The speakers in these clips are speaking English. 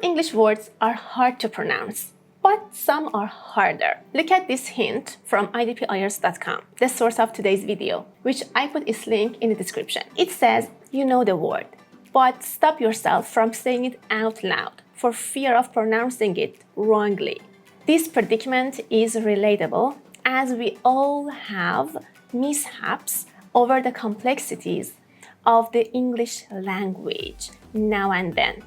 English words are hard to pronounce, but some are harder. Look at this hint from IELTS.com, the source of today's video, which I put its link in the description. It says, you know the word, but stop yourself from saying it out loud for fear of pronouncing it wrongly. This predicament is relatable as we all have mishaps over the complexities of the English language now and then.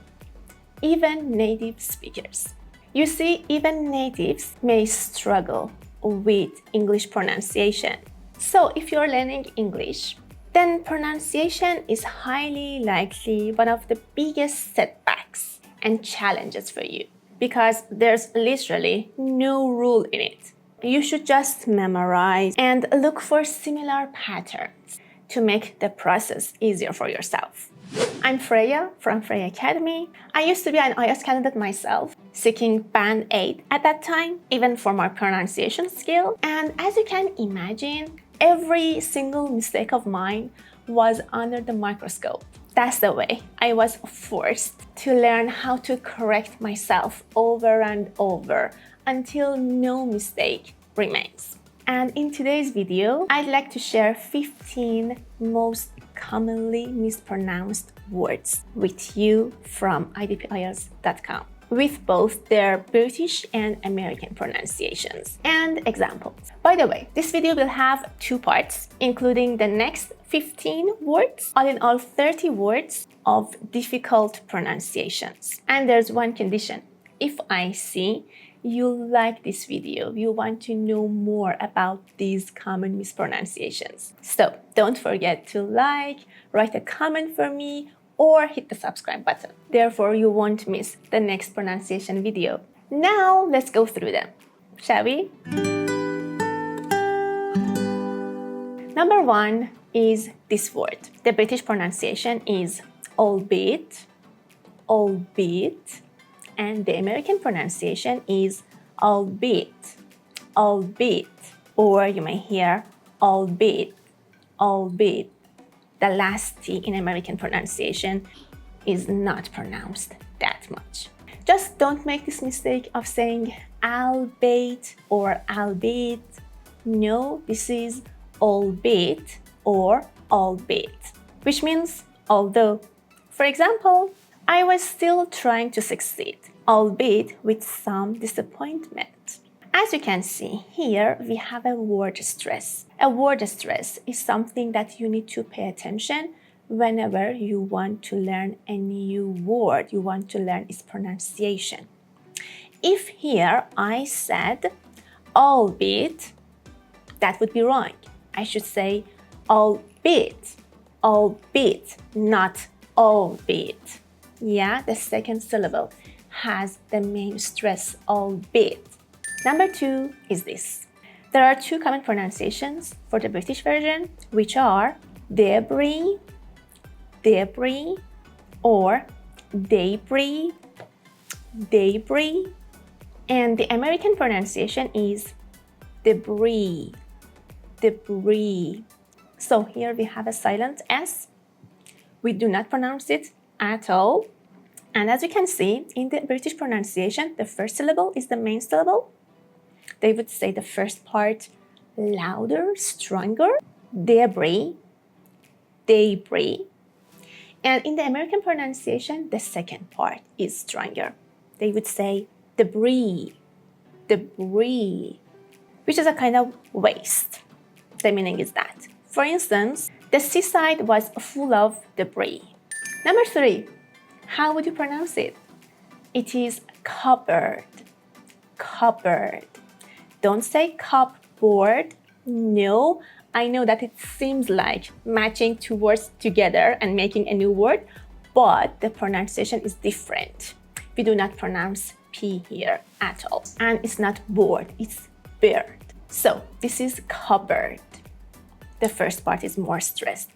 Even native speakers. You see, even natives may struggle with English pronunciation. So if you're learning English, then pronunciation is highly likely one of the biggest setbacks and challenges for you because there's literally no rule in it. You should just memorize and look for similar patterns to make the process easier for yourself. I'm Freya from Freya Academy. I used to be an IELTS candidate myself, seeking Band 8 at that time, even for my pronunciation skill. And as you can imagine, every single mistake of mine was under the microscope. That's the way I was forced to learn how to correct myself over and over until no mistake remains. And in today's video, I'd like to share 15 most commonly mispronounced words with you from IELTS.com, with both their British and American pronunciations and examples. By the way, this video will have 2 parts, including the next 15 words, all in all 30 words of difficult pronunciations. And there's one condition. If I see you like this video, you want to know more about these common mispronunciations. So don't forget to like, write a comment for me, or hit the subscribe button. Therefore, you won't miss the next pronunciation video. Now, let's go through them, shall we? Number 1 is this word. The British pronunciation is albeit, albeit, and the American pronunciation is albeit, albeit, or you may hear albeit, albeit. The last T in American pronunciation is not pronounced that much. Just don't make this mistake of saying albeit or albeit. No, this is albeit or albeit, which means although. For example, I was still trying to succeed, albeit with some disappointment. As you can see here, we have a word stress. A word stress is something that you need to pay attention whenever you want to learn a new word, you want to learn its pronunciation. If here I said albeit, that would be wrong. I should say albeit, albeit, not albeit. Yeah, the second syllable has the main stress, albeit. Number 2 is this. There are 2 common pronunciations for the British version, which are debris, debris, or debris, debris. And the American pronunciation is debris, debris. So here we have a silent S. We do not pronounce it at all. And as you can see, in the British pronunciation, the first syllable is the main syllable. They would say the first part louder, stronger, debris, debris. And in the American pronunciation, the second part is stronger. They would say debris, debris, which is a kind of waste. The meaning is that. For instance, the seaside was full of debris. Number 3, how would you pronounce it? It is cupboard, cupboard. Don't say cupboard. No, I know that it seems like matching 2 words together and making a new word, but the pronunciation is different. We do not pronounce P here at all. And it's not board, it's bird. So this is cupboard. The first part is more stressed.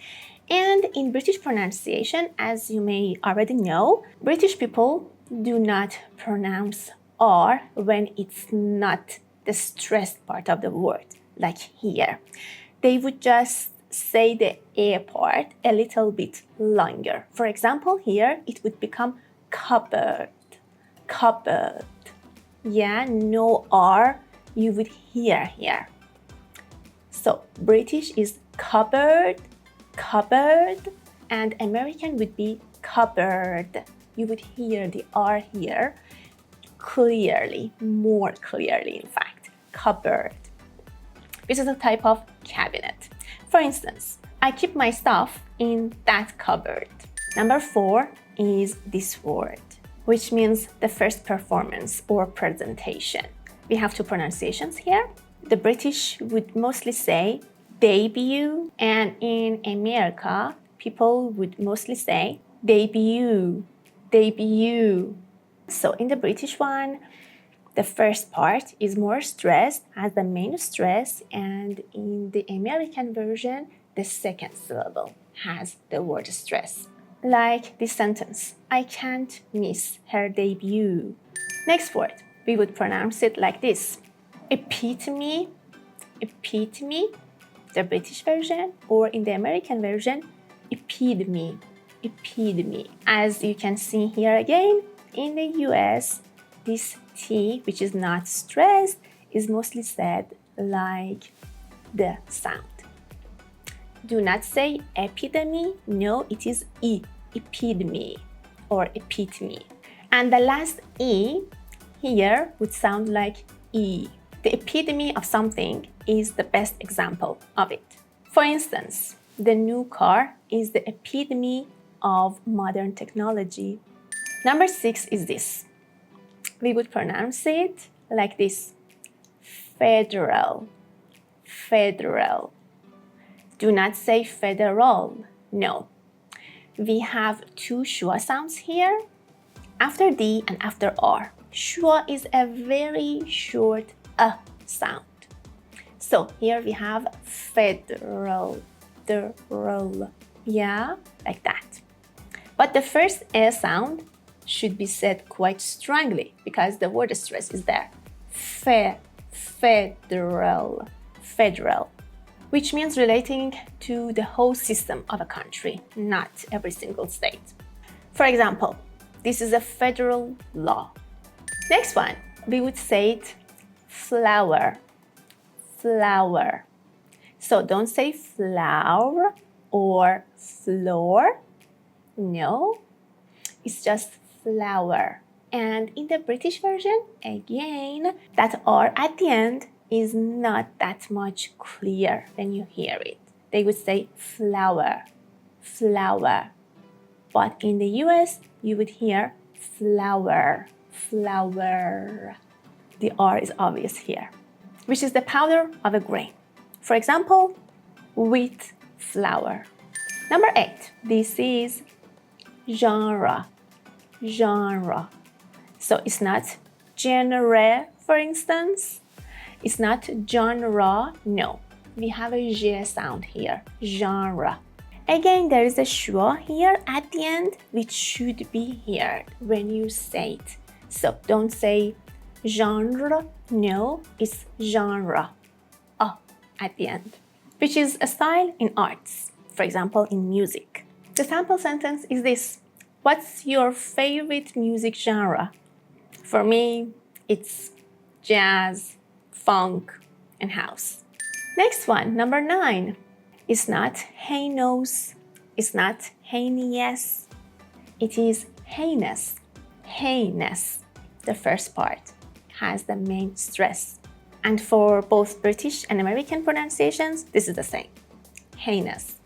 And in British pronunciation, as you may already know, British people do not pronounce R when it's not the stressed part of the word, like here. They would just say the A part a little bit longer. For example, here it would become cupboard, cupboard. Yeah, no R you would hear here. So British is cupboard, cupboard, and American would be cupboard. You would hear the R here clearly, more clearly in fact, cupboard, which is a type of cabinet. For instance, I keep my stuff in that cupboard. Number 4 is this word, which means the first performance or presentation. We have two pronunciations here. The British would mostly say debut, and in America, people would mostly say debut, debut. So in the British one, the first part is more stressed as the main stress, and in the American version, the second syllable has the word stress. Like this sentence, I can't miss her debut. Next word, we would pronounce it like this. Epitome, epitome, the British version, or in the American version, epitome, epitome. As you can see here again, in the US, this T, which is not stressed, is mostly said like the sound. Do not say epidemic, no, it is E, epideme or epitome. And the last E here would sound like E. The epitome of something is the best example of it. For instance, the new car is the epitome of modern technology. Number 6 is this. We would pronounce it like this. Federal, federal. Do not say federal, no. We have two schwa sounds here, after D and after R. Schwa is a very short sound. So here we have federal, federal, yeah, like that. But the first sound should be said quite strongly because the word stress is there. Federal, federal, which means relating to the whole system of a country, not every single state. For example, this is a federal law. Next one, we would say it flower, flower. So don't say flower or floor. No, it's just flower. And in the British version, again, that R at the end is not that much clear when you hear it. They would say flower, flower. But in the US, you would hear flower, flower. The R is obvious here, which is the powder of a grain. For example, wheat flour. Number 8, this is genre, genre. So it's not genre, for instance. It's not genre, no. We have a J sound here, genre. Again, there is a schwa here at the end, which should be heard when you say it. So don't say genre, no, it's genre, at the end, which is a style in arts, for example, in music. The sample sentence is this. What's your favorite music genre? For me, it's jazz, funk, and house. Next one, number 9. It's not Heinous, it's not Heinous, it is Heinous, Heinous. The first part has the main stress. And for both British and American pronunciations, this is the same, Heinous,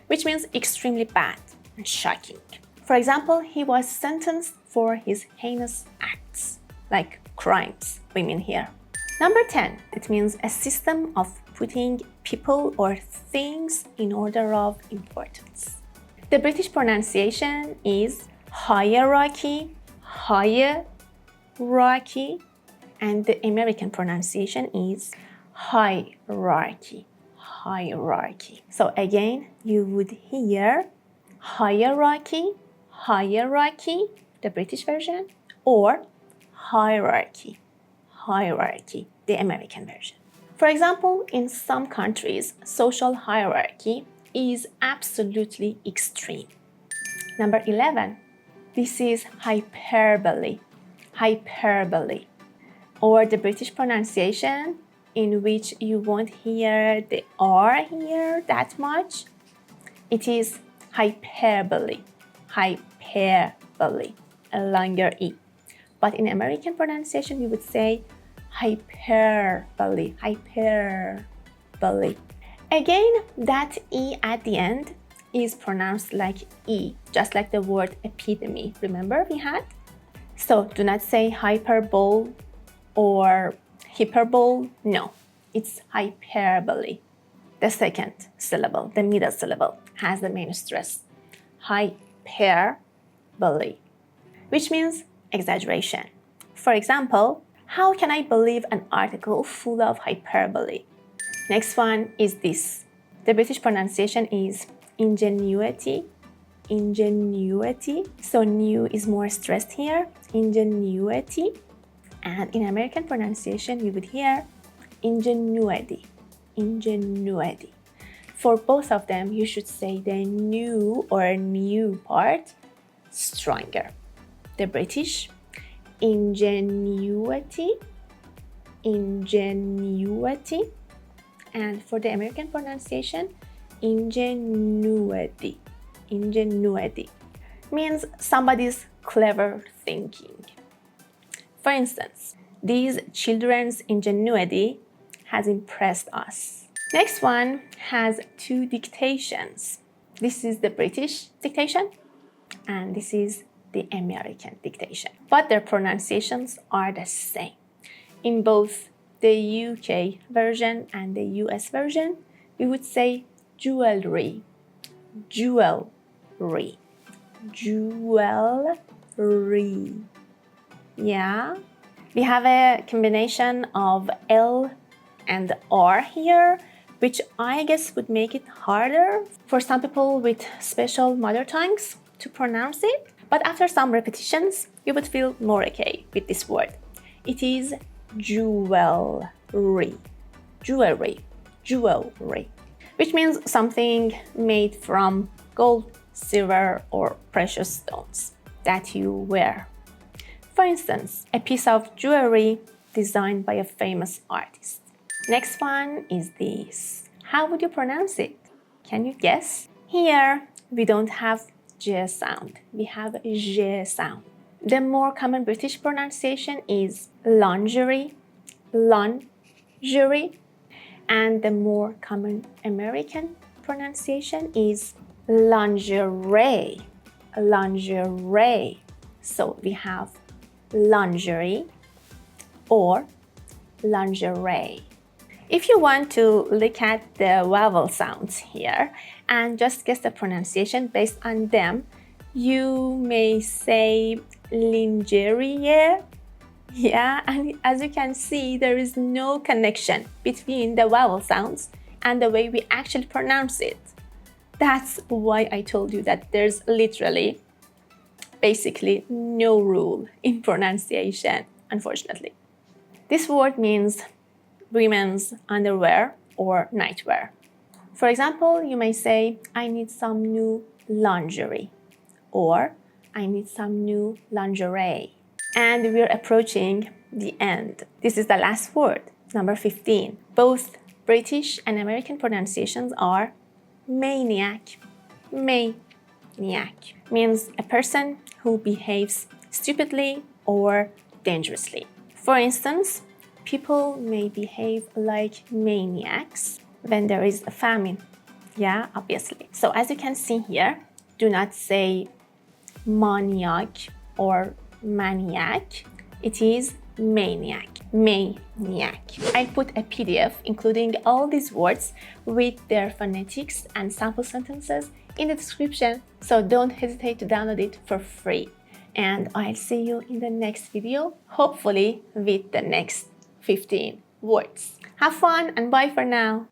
which means extremely bad and shocking. For example, he was sentenced for his heinous acts, like crimes, we mean here. Number 10, it means a system of putting people or things in order of importance. The British pronunciation is hierarchy, hierarchy, and the American pronunciation is hierarchy, hierarchy. So again, you would hear hierarchy, hierarchy, the British version, or hierarchy, hierarchy, the American version. For example, in some countries, social hierarchy is absolutely extreme. Number 11, this is hyperbole. hyperbole. Or the British pronunciation, in which you won't hear the R here that much, it is hyperbole, hyperbole, a longer E. But in American pronunciation, you would say hyperbole, hyperbole. Again, that E at the end is pronounced like E, just like the word epitome. Remember we had? So do not say hyperbole or hyperbole. No, it's hyperbole. The second syllable, the middle syllable, has the main stress. Hyperbole, which means exaggeration. For example, how can I believe an article full of hyperbole? Next one is this. The British pronunciation is ingenuity, ingenuity. So new is more stressed here, ingenuity. And in American pronunciation, you would hear ingenuity, ingenuity. For both of them, you should say the new or new part stronger. The British, ingenuity, ingenuity. And for the American pronunciation, ingenuity, ingenuity. Means somebody's clever thinking. For instance, these children's ingenuity has impressed us. Next one has two dictations. This is the British dictation and this is the American dictation. But their pronunciations are the same. In both the UK version and the US version, we would say jewelry, jewelry, jewelry. Yeah, we have a combination of L and R here, which I guess would make it harder for some people with special mother tongues to pronounce it. But after some repetitions, you would feel more okay with this word. It is jewelry, jewelry, jewelry, which means something made from gold, silver, or precious stones that you wear. For instance, a piece of jewelry designed by a famous artist. Next one is this. How would you pronounce it? Can you guess? Here, we don't have J sound. We have J sound. The more common British pronunciation is lingerie, lingerie. And the more common American pronunciation is lingerie, lingerie. So we have lingerie or lingerie. If you want to look at the vowel sounds here and just guess the pronunciation based on them, you may say lingerie. Yeah, and as you can see, there is no connection between the vowel sounds and the way we actually pronounce it. That's why I told you that there's literally basically no rule in pronunciation, unfortunately. This word means women's underwear or nightwear. For example, you may say, I need some new lingerie, or I need some new lingerie. And we're approaching the end. This is the last word, number 15. Both British and American pronunciations are maniac. Maniac means a person who behaves stupidly or dangerously. For instance, people may behave like maniacs when there is a famine. Yeah, obviously. So as you can see here, do not say maniac or maniac. It is maniac, maniac. I'll put a PDF including all these words with their phonetics and sample sentences in the description, so don't hesitate to download it for free. And I'll see you in the next video, hopefully with the next 15 words. Have fun and bye for now.